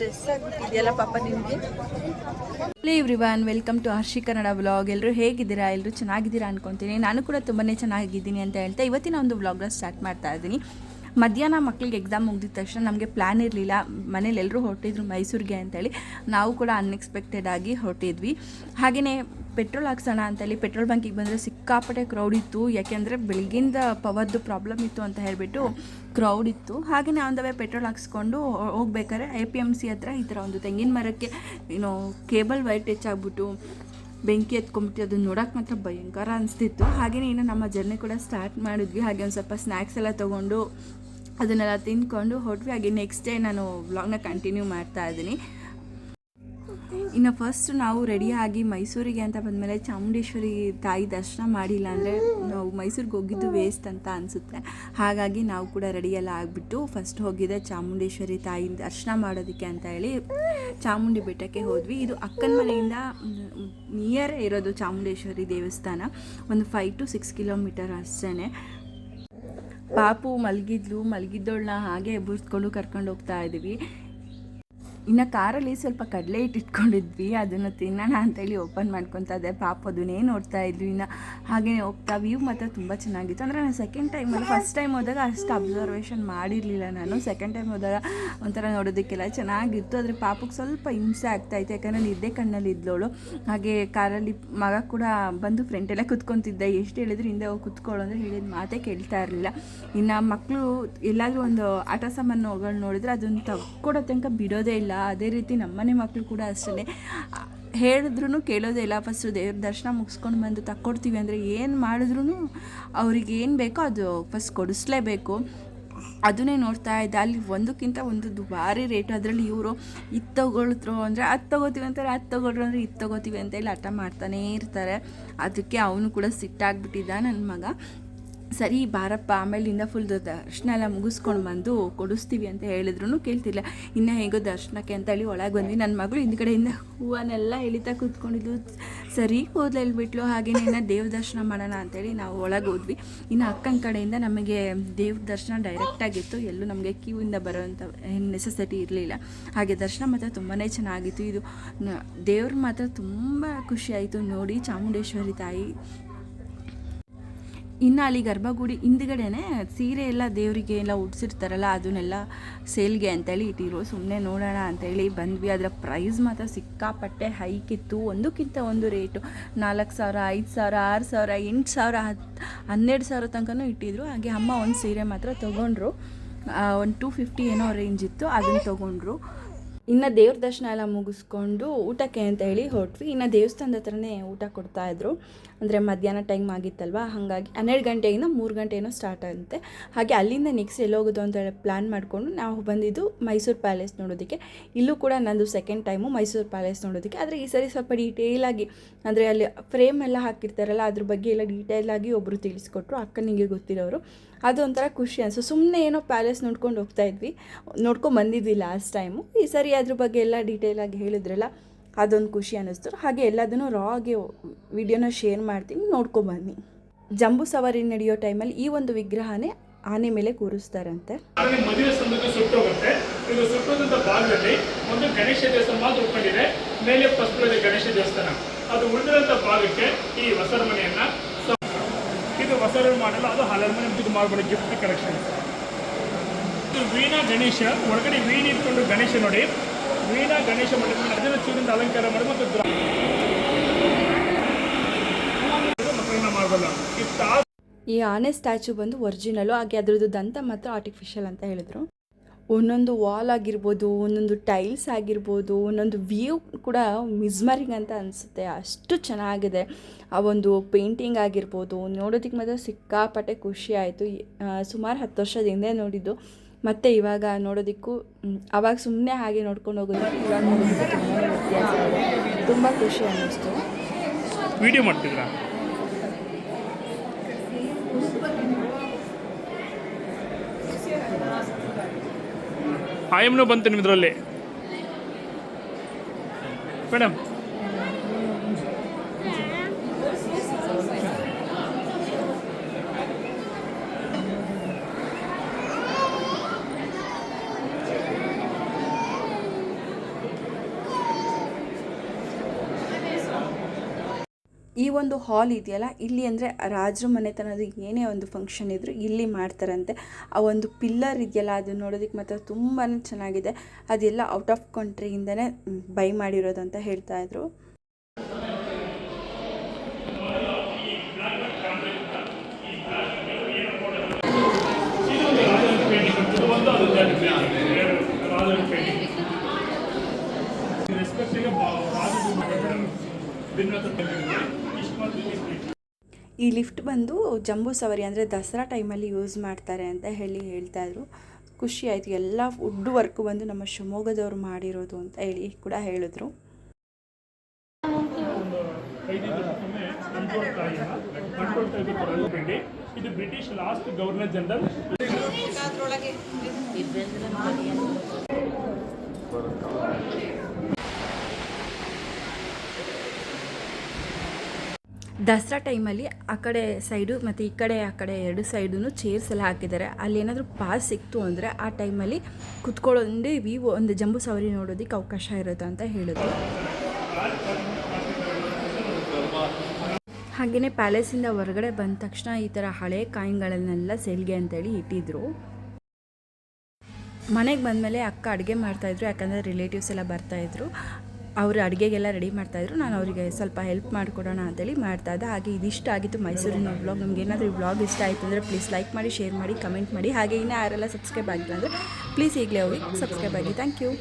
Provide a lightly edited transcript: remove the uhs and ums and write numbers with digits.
Stress ಆಗಿಬಿಟ್ಟಿದೆಯಲ್ಲ ಪಾಪ ನಿಮಗೆ. Hello everyone, welcome to Harshi Kannada vlog. ಎಲ್ಲರೂ ಹೇಗಿದ್ದೀರಾ? ಎಲ್ಲರೂ ಚೆನ್ನಾಗಿದ್ದೀರಾ ಅನ್ಕೊತೀನಿ. ನಾನು ಕೂಡ ತುಂಬಾ ಚೆನ್ನಾಗಿದ್ದೀನಿ ಅಂತ ಹೇಳ್ತಾ ಇವತ್ತಿನ ಒಂದು ವ್ಲಾಗ್ನ ಸ್ಟಾರ್ಟ್ ಮಾಡ್ತಾ ಇದ್ದೀನಿ. ಮಧ್ಯಾಹ್ನ ಮಕ್ಕಳಿಗೆ ಎಕ್ಸಾಮ್ ಮುಗಿದ ತಕ್ಷಣ ನಮಗೆ ಪ್ಲ್ಯಾನ್ ಇರಲಿಲ್ಲ. ಮನೇಲಿ ಎಲ್ಲರೂ ಹೊರಟಿದ್ರು ಮೈಸೂರಿಗೆ ಅಂತೇಳಿ. ನಾವು ಕೂಡ ಅನ್ಎಕ್ಸ್ಪೆಕ್ಟೆಡ್ ಆಗಿ ಹೊರಟಿದ್ವಿ. ಹಾಗೆಯೇ ಪೆಟ್ರೋಲ್ ಹಾಕ್ಸೋಣ ಅಂತೇಳಿ ಪೆಟ್ರೋಲ್ ಬಂಕಿಗೆ ಬಂದರೆ ಸಿಕ್ಕಾಪಟ್ಟೆ ಕ್ರೌಡ್ ಇತ್ತು. ಯಾಕೆಂದರೆ ಬೆಳಗಿಂದ ಪವರ್ದು ಪ್ರಾಬ್ಲಮ್ ಇತ್ತು ಅಂತ ಹೇಳಿಬಿಟ್ಟು ಕ್ರೌಡ್ ಇತ್ತು. ಹಾಗೆಯೇ ಆನ್ ದ ವೇ ಪೆಟ್ರೋಲ್ ಹಾಕ್ಸ್ಕೊಂಡು ಹೋಗ್ಬೇಕಾದ್ರೆ APMC ಹತ್ರ ಈ ಥರ ಒಂದು ತೆಂಗಿನ ಮರಕ್ಕೆ ಕೇಬಲ್ ವೈರ್ ಟಚ್ ಆಗಿಬಿಟ್ಟು ಬೆಂಕಿ ಎತ್ಕೊಂಡ್ಬಿಟ್ಟು ಅದನ್ನು ನೋಡೋಕೆ ಮಾತ್ರ ಭಯಂಕರ ಅನಿಸ್ತಿತ್ತು. ಹಾಗೆಯೇ ಇನ್ನು ನಮ್ಮ ಜರ್ನಿ ಕೂಡ ಸ್ಟಾರ್ಟ್ ಮಾಡಿದ್ವಿ. ಹಾಗೆ ಒಂದು ಸ್ವಲ್ಪ ಸ್ನ್ಯಾಕ್ಸ್ ಎಲ್ಲ ತೊಗೊಂಡು ಅದನ್ನೆಲ್ಲ ತಿಂದ್ಕೊಂಡು ಹೊರಟ್ವಿ. ಹಾಗೆ ನೆಕ್ಸ್ಟ್ ಡೇ ನಾನು ವ್ಲಾಗ್ನ ಕಂಟಿನ್ಯೂ ಮಾಡ್ತಾ ಇದ್ದೀನಿ. ಇನ್ನು ಫಸ್ಟ್ ನಾವು ರೆಡಿಯಾಗಿ ಮೈಸೂರಿಗೆ ಅಂತ ಬಂದಮೇಲೆ ಚಾಮುಂಡೇಶ್ವರಿ ತಾಯಿ ದರ್ಶನ ಮಾಡಿಲ್ಲ ಅಂದರೆ ನಾವು ಮೈಸೂರಿಗೆ ಹೋಗಿದ್ದು ವೇಸ್ಟ್ ಅಂತ ಅನಿಸುತ್ತೆ. ಹಾಗಾಗಿ ನಾವು ಕೂಡ ರೆಡಿಯೆಲ್ಲ ಆಗಿಬಿಟ್ಟು ಫಸ್ಟ್ ಹೋಗಿದ್ದೆ ಚಾಮುಂಡೇಶ್ವರಿ ತಾಯಿ ದರ್ಶನ ಮಾಡೋದಕ್ಕೆ ಅಂತ ಹೇಳಿ ಚಾಮುಂಡಿ ಬೆಟ್ಟಕ್ಕೆ ಹೋದ್ವಿ. ಇದು ಅಕ್ಕನ ಮನೆಯಿಂದ ನಿಯರ್ ಇರೋದು ಚಾಮುಂಡೇಶ್ವರಿ ದೇವಸ್ಥಾನ. ಒಂದು 5 to 6 ಕಿಲೋಮೀಟರ್ ಅಷ್ಟೇ. ಪಾಪು ಮಲಗಿದ್ದೋಳನ್ನ ಹಾಗೆ ಎಬ್ಬರಿಸ್ಕೊಂಡು ಕರ್ಕೊಂಡು ಹೋಗ್ತಾ ಇದ್ದೀವಿ. ಇನ್ನು ಕಾರಲ್ಲಿ ಸ್ವಲ್ಪ ಕಡಲೆ ಇಟ್ಕೊಂಡಿದ್ವಿ, ಅದನ್ನು ತಿನ್ನೋಣ ಅಂತೇಳಿ ಓಪನ್ ಮಾಡ್ಕೊತಾ ಇದ್ದೆ. ಪಾಪ ಅದನ್ನೇ ನೋಡ್ತಾ ಇದ್ವಿ. ಇನ್ನು ಹಾಗೆಯೇ ಹೋಗ್ತಾ ವ್ಯೂ ಮಾತ್ರ ತುಂಬ ಚೆನ್ನಾಗಿತ್ತು. ಅಂದರೆ ನಾನು ಸೆಕೆಂಡ್ ಟೈಮಲ್ಲಿ ಫಸ್ಟ್ ಟೈಮ್ ಹೋದಾಗ ಅಷ್ಟು ಅಬ್ಸರ್ವೇಷನ್ ಮಾಡಿರಲಿಲ್ಲ ನಾನು. ಸೆಕೆಂಡ್ ಟೈಮ್ ಹೋದಾಗ ಒಂಥರ ನೋಡೋದಕ್ಕೆಲ್ಲ ಚೆನ್ನಾಗಿತ್ತು. ಆದರೆ ಪಾಪಕ್ಕೆ ಸ್ವಲ್ಪ ಹಿಂಸೆ ಆಗ್ತಾಯಿತ್ತು, ಯಾಕಂದರೆ ನಿದ್ದೆ ಕಣ್ಣಲ್ಲಿ ಇದ್ದವಳು. ಹಾಗೆ ಕಾರಲ್ಲಿ ಮಗ ಕೂಡ ಬಂದು ಫ್ರೆಂಟೆಲ್ಲ ಕುತ್ಕೊತಿದ್ದೆ. ಎಷ್ಟು ಹೇಳಿದ್ರು ಹಿಂದೆ ಹೋಗಿ ಕುತ್ಕೊಳ್ಳೋ ಅಂದರೆ ಹೇಳಿದ ಮಾತೇ ಕೇಳ್ತಾ ಇರಲಿಲ್ಲ. ಇನ್ನು ಮಕ್ಕಳು ಎಲ್ಲಾದರೂ ಒಂದು ಆಟ ಸಾಮಾನುಗಳು ನೋಡಿದ್ರೆ ಅದನ್ನು ತಕ್ಕೊಡೋ ತನಕ ಬಿಡೋದೇ ಇಲ್ಲ. ಅದೇ ರೀತಿ ನಮ್ಮನೆ ಮಕ್ಕಳು ಕೂಡ ಅಷ್ಟೇ, ಹೇಳಿದ್ರೂ ಕೇಳೋದೇ ಇಲ್ಲ. ಫಸ್ಟು ದೇವ್ರ ದರ್ಶನ ಮುಗಿಸ್ಕೊಂಡು ಬಂದು ತಕ್ಕೊಡ್ತೀವಿ ಅಂದರೆ ಏನು ಮಾಡಿದ್ರೂ ಅವ್ರಿಗೆ ಏನು ಬೇಕೋ ಅದು ಫಸ್ಟ್ ಕೊಡಿಸ್ಲೇಬೇಕು. ಅದನ್ನೇ ನೋಡ್ತಾ ಇದ್ದೆ. ಅಲ್ಲಿ ಒಂದಕ್ಕಿಂತ ಒಂದು ದುಬಾರಿ ರೇಟು. ಅದರಲ್ಲಿ ಇವರು ಇದು ತೊಗೊಳ್ತ್ರು ಅಂದರೆ ಅದು ತೊಗೋತೀವಿ ಅಂತಾರೆ, ಅದು ತೊಗೊಳ್ರು ಅಂದರೆ ಇದು ತೊಗೋತೀವಿ ಅಂತ ಹೇಳಿ ಹಠ ಮಾಡ್ತಾನೇ ಇರ್ತಾರೆ. ಅದಕ್ಕೆ ಅವನು ಕೂಡ ಸಿಟ್ಟಾಗ್ಬಿಟ್ಟಿದ್ದ ನನ್ನ ಮಗ. ಸರಿ ಬಾರಪ್ಪ, ಆಮೇಲಿಂದ ಫುಲ್ ದರ್ಶನ ಎಲ್ಲ ಮುಗಿಸ್ಕೊಂಡು ಬಂದು ಕೊಡಿಸ್ತೀವಿ ಅಂತ ಹೇಳಿದ್ರು ಕೇಳ್ತಿಲ್ಲ. ಇನ್ನು ಹೇಗೋ ದರ್ಶನಕ್ಕೆ ಅಂತ ಹೇಳಿ ಒಳಗೆ ಬಂದ್ವಿ. ನನ್ನ ಮಗಳು ಹಿಂದ್ಗಡೆಯಿಂದ ಹೂವನ್ನೆಲ್ಲ ಎಳಿತಾ ಕೂತ್ಕೊಂಡಿದ್ದು. ಸರಿ ಕೂದಲು ಹೇಳ್ಬಿಟ್ಲು. ಹಾಗೆಯೇ ಇನ್ನು ದೇವ್ರ ದರ್ಶನ ಮಾಡೋಣ ಅಂತೇಳಿ ನಾವು ಒಳಗೆ ಹೋದ್ವಿ. ಇನ್ನು ಅಕ್ಕನ ಕಡೆಯಿಂದ ನಮಗೆ ದೇವ್ರ ದರ್ಶನ ಡೈರೆಕ್ಟಾಗಿತ್ತು. ಎಲ್ಲೂ ನಮಗೆ ಕ್ಯೂಯಿಂದ ಬರೋವಂಥ ನೆಸೆಸಿಟಿ ಇರಲಿಲ್ಲ. ಹಾಗೆ ದರ್ಶನ ಮಾತ್ರ ತುಂಬಾ ಚೆನ್ನಾಗಿತ್ತು. ಇದು ದೇವ್ರ ಮಾತ್ರ ತುಂಬ ಖುಷಿಯಾಯಿತು ನೋಡಿ, ಚಾಮುಂಡೇಶ್ವರಿ ತಾಯಿ. ಇನ್ನು ಅಲ್ಲಿ ಗರ್ಭಗುಡಿ ಹಿಂದ್ಗಡೆನೇ ಸೀರೆ ಎಲ್ಲ ದೇವರಿಗೆ ಎಲ್ಲ ಉಡ್ಸಿರ್ತಾರಲ್ಲ, ಅದನ್ನೆಲ್ಲ ಸೇಲ್ಗೆ ಅಂತೇಳಿ ಇಟ್ಟಿರು. ಸುಮ್ಮನೆ ನೋಡೋಣ ಅಂತೇಳಿ ಬಂದ್ವಿ. ಅದರ ಪ್ರೈಸ್ ಮಾತ್ರ ಸಿಕ್ಕಾಪಟ್ಟೆ ಹೈಕ್ ಇತ್ತು. ಒಂದಕ್ಕಿಂತ ಒಂದು ರೇಟು 4,000, 5,000, 6,000, 8,000, 12,000 ತನಕನೂ ಇಟ್ಟಿದ್ರು. ಹಾಗೆ ಅಮ್ಮ ಒಂದು ಸೀರೆ ಮಾತ್ರ ತೊಗೊಂಡ್ರು. ಒಂದು 250 ಏನೋ ರೇಂಜ್ ಇತ್ತು, ಅದನ್ನು ತೊಗೊಂಡ್ರು. ಇನ್ನು ದೇವ್ರ ದರ್ಶನ ಎಲ್ಲ ಮುಗಿಸ್ಕೊಂಡು ಊಟಕ್ಕೆ ಅಂತ ಹೇಳಿ ಹೊರಟ್ವಿ. ಇನ್ನು ದೇವಸ್ಥಾನದ ಹತ್ರನೇ ಊಟ ಕೊಡ್ತಾಯಿದ್ರು. ಅಂದರೆ ಮಧ್ಯಾಹ್ನ ಟೈಮ್ ಆಗಿತ್ತಲ್ವ, ಹಾಗಾಗಿ 12 ಗಂಟೆಯಿಂದ 3 ಗಂಟೆ ಏನೋ ಸ್ಟಾರ್ಟ್ ಆಗುತ್ತೆ. ಹಾಗೆ ಅಲ್ಲಿಂದ ನೆಕ್ಸ್ಟ್ ಎಲ್ಲೋಗೋದು ಅಂತ ಹೇಳಿ ಪ್ಲ್ಯಾನ್ ಮಾಡಿಕೊಂಡು ನಾವು ಬಂದಿದ್ದು ಮೈಸೂರು ಪ್ಯಾಲೇಸ್ ನೋಡೋದಕ್ಕೆ. ಇಲ್ಲೂ ಕೂಡ ನಂದು ಸೆಕೆಂಡ್ ಟೈಮು ಮೈಸೂರು ಪ್ಯಾಲೇಸ್ ನೋಡೋದಕ್ಕೆ. ಆದರೆ ಈ ಸರಿ ಸ್ವಲ್ಪ ಡೀಟೇಲಾಗಿ, ಅಂದರೆ ಅಲ್ಲಿ ಫ್ರೇಮ್ ಎಲ್ಲ ಹಾಕಿರ್ತಾರಲ್ಲ, ಅದ್ರ ಬಗ್ಗೆ ಎಲ್ಲ ಡೀಟೇಲಾಗಿ ಒಬ್ಬರು ತಿಳಿಸ್ಕೊಟ್ರು, ಅಕ್ಕನಿಗೆ ಗೊತ್ತಿರೋರು. ಅದೊಂಥರ ಖುಷಿ ಅನಿಸು. ಸುಮ್ಮನೆ ಏನೋ ಪ್ಯಾಲೇಸ್ ನೋಡ್ಕೊಂಡು ಹೋಗ್ತಾಯಿದ್ವಿ, ಬಂದಿದ್ವಿ ಲಾಸ್ಟ್ ಟೈಮು. ಈ ಸರಿ ಅದ್ರ ಬಗ್ಗೆ ಎಲ್ಲ ಡೀಟೇಲಾಗಿ ಹೇಳಿದ್ರಲ್ಲ, ಅದೊಂದು ಖುಷಿ ಅನ್ನಿಸ್ತು. ಹಾಗೆ ಎಲ್ಲದನ್ನು ರಾಗೆ ವಿಡಿಯೋನ ಶೇರ್ ಮಾಡ್ತೀನಿ, ನೋಡ್ಕೊಬನ್ನಿ. ಜಂಬೂ ಸವಾರಿ ನಡೆಯೋ ಟೈಮಲ್ಲಿ ಈ ಒಂದು ವಿಗ್ರಹನೇ ಆನೆ ಮೇಲೆ ಕೂರಿಸ್ತಾರಂತೆ. ಮದುವೆ ಸಂದರ್ಭ ಸುಟ್ಟೋಗುತ್ತೆ. ಇದು ಸುಟ್ಟೋದಂತ ಭಾಗದಲ್ಲಿ ಒಂದು ಗಣೇಶ ದೇವಸ್ಥಾನ ಮಾತ್ರ ಉಳ್ಕೊಂಡಿದೆ. ಮೇಲೆ ಫಸ್ಟ್ ಗಣೇಶ ದೇವಸ್ಥಾನ, ಅದು ಉಳಿದಿರೋಂಥ ಭಾಗಕ್ಕೆ ಈ ಹೊಸರಮನೆಯನ್ನ, ಇದು ಹೊಸರು ಮಾಡಲ್ಲ, ಅದು ಹಲರಮನೆ ಇದು ಮಾಡ್ಬೋದು ಗಿಫ್ಟ್ ಕಲೆಕ್ಷನ್. ಇದು ವೀಣಾ ಗಣೇಶ, ಒಳಗಡೆ ವೀಣೆ ಇಟ್ಕೊಂಡು ಗಣೇಶ ನೋಡಿ, ವೀಣಾ ಗಣೇಶ ಮಾಡಿದ್ರೆ ಅದನ್ನು ಚೂರಿಂದ ಅಲಂಕಾರ ಮಾಡಿ ಮತ್ತು ಮಕ್ಕಳನ್ನ ಮಾಡಬಲ್ಲ. ಈ ಆನೆ ಸ್ಟ್ಯಾಚು ಬಂದು ಒರಿಜಿನಲು. ಹಾಗೆ ಅದರದ್ದು ದಂತ ಮಾತ್ರ ಆರ್ಟಿಫಿಷಿಯಲ್ ಅಂತ ಹೇಳಿದರು. ಒಂದೊಂದು ವಾಲ್ ಆಗಿರ್ಬೋದು, ಒಂದೊಂದು ಟೈಲ್ಸ್ ಆಗಿರ್ಬೋದು, ಒಂದೊಂದು ವ್ಯೂ ಕೂಡ ಮಿಸ್ಮರಿಂಗ್ ಅಂತ ಅನಿಸುತ್ತೆ, ಅಷ್ಟು ಚೆನ್ನಾಗಿದೆ. ಆ ಒಂದು ಪೇಂಟಿಂಗ್ ಆಗಿರ್ಬೋದು ನೋಡೋದಕ್ಕೆ ಮಾತ್ರ ಸಿಕ್ಕಾಪಟ್ಟೆ ಖುಷಿ ಆಯಿತು. ಸುಮಾರು 10 ವರ್ಷದ ಹಿಂದೆ ನೋಡಿದ್ದು, ಮತ್ತು ಇವಾಗ ನೋಡೋದಕ್ಕೂ ಆವಾಗ ಸುಮ್ಮನೆ ಹಾಗೆ ನೋಡ್ಕೊಂಡು ಹೋಗೋದಕ್ಕೆ ಇವಾಗ ನೋಡೋದಕ್ಕೆ ತುಂಬಾ ವ್ಯತ್ಯಾಸ ಇದೆ. ತುಂಬ ಖುಷಿ ಅನ್ನಿಸ್ತು. ವಿಡಿಯೋ ಮಾಡ್ತಿದ್ರಾ? ಆಯಮ್ನೂ ಬಂತು ನಿಮ್ಮದ್ರಲ್ಲಿ ಮೇಡಮ್. ಈ ಒಂದು ಹಾಲ್ ಇದೆಯಲ್ಲ, ಇಲ್ಲಿ ಅಂದರೆ ರಾಜರ ಮನೆತನದ ಏನೇ ಒಂದು ಫಂಕ್ಷನ್ ಇದ್ದರೂ ಇಲ್ಲಿ ಮಾಡ್ತಾರಂತೆ. ಆ ಒಂದು ಪಿಲ್ಲರ್ ಇದೆಯಲ್ಲ, ಅದು ನೋಡೋದಕ್ಕೆ ಮಾತ್ರ ತುಂಬಾ ಚೆನ್ನಾಗಿದೆ. ಅದೆಲ್ಲ ಔಟ್ ಆಫ್ ಕಂಟ್ರಿಯಿಂದನೇ ಬೈ ಮಾಡಿರೋದು ಅಂತ ಹೇಳ್ತಾಯಿದ್ರು. ಈ ಲಿಫ್ಟ್ ಬಂದು ಜಂಬೂ ಸವಾರಿ ಅಂದರೆ ದಸರಾ ಟೈಮಲ್ಲಿ ಯೂಸ್ ಮಾಡ್ತಾರೆ ಅಂತ ಹೇಳ್ತಾಯಿದ್ರು. ಖುಷಿ ಆಯಿತು. ಎಲ್ಲ ವುಡ್ ವರ್ಕ್ ಬಂದು ನಮ್ಮ ಶಿವಮೊಗ್ಗದವ್ರು ಮಾಡಿರೋದು ಅಂತ ಹೇಳಿ ಕೂಡ ಹೇಳಿದ್ರು. ಇದು British last governor general. Dasara ಟೈಮಲ್ಲಿ ಆ ಕಡೆ ಸೈಡು ಮತ್ತು ಈ ಕಡೆ ಆ ಕಡೆ ಎರಡು ಸೈಡೂ ಚೇರ್ಸ್ ಎಲ್ಲ ಹಾಕಿದ್ದಾರೆ. ಅಲ್ಲಿ ಏನಾದರೂ ಪಾಸ್ ಸಿಕ್ತು ಅಂದರೆ ಆ ಟೈಮಲ್ಲಿ ಕುತ್ಕೊಳ್ಳೋದೇ ಒಂದು ಜಂಬೂ ಸವಾರಿ ನೋಡೋದಕ್ಕೆ ಅವಕಾಶ ಇರುತ್ತೆ ಅಂತ ಹೇಳಿದ್ರು. ಹಾಗೆಯೇ ಪ್ಯಾಲೇಸಿಂದ ಹೊರಗಡೆ ಬಂದ ತಕ್ಷಣ ಈ ಥರ ಹಳೆ ಕಾಯಿನ್ಗಳನ್ನೆಲ್ಲ ಸೇಲ್ಗೆ ಅಂತೇಳಿ ಇಟ್ಟಿದ್ರು. ಮನೆಗೆ ಬಂದಮೇಲೆ ಅಕ್ಕ ಅಡುಗೆ ಮಾಡ್ತಾಯಿದ್ರು, ಯಾಕಂದರೆ ರಿಲೇಟಿವ್ಸ್ ಎಲ್ಲ ಬರ್ತಾಯಿದ್ರು. ಅವರು ಅಡುಗೆಗೆಲ್ಲ ರೆಡಿ ಮಾಡ್ತಾಯಿದ್ರು. ನಾನು ಅವರಿಗೆ ಸ್ವಲ್ಪ ಹೆಲ್ಪ್ ಮಾಡಿಕೊಡೋಣ ಅಂತೇಳಿ ಮಾಡ್ತಾಯಿದ್ದೆ. ಹಾಗೆ ಇದಿಷ್ಟ ಆಗಿತ್ತು ಮೈಸೂರಿನ ವ್ಲಾಗ್. ನಮ್ಗೆ ಏನಾದರೂ ಈ ವ್ಲಾಗ್ ಇಷ್ಟ ಆಯಿತು ಅಂದರೆ ಪ್ಲೀಸ್ ಲೈಕ್ ಮಾಡಿ, ಶೇರ್ ಮಾಡಿ, ಕಮೆಂಟ್ ಮಾಡಿ. ಹಾಗೆ ಇನ್ನೂ ಯಾರೆಲ್ಲ ಸಬ್ಸ್ಕ್ರೈಬ್ ಆಗಿಲ್ಲ ಅಂದರೆ ಪ್ಲೀಸ್ ಈಗಲೇ ಹೋಗಿ ಸಬ್ಸ್ಕ್ರೈಬ್ ಆಗಿ. Thank you.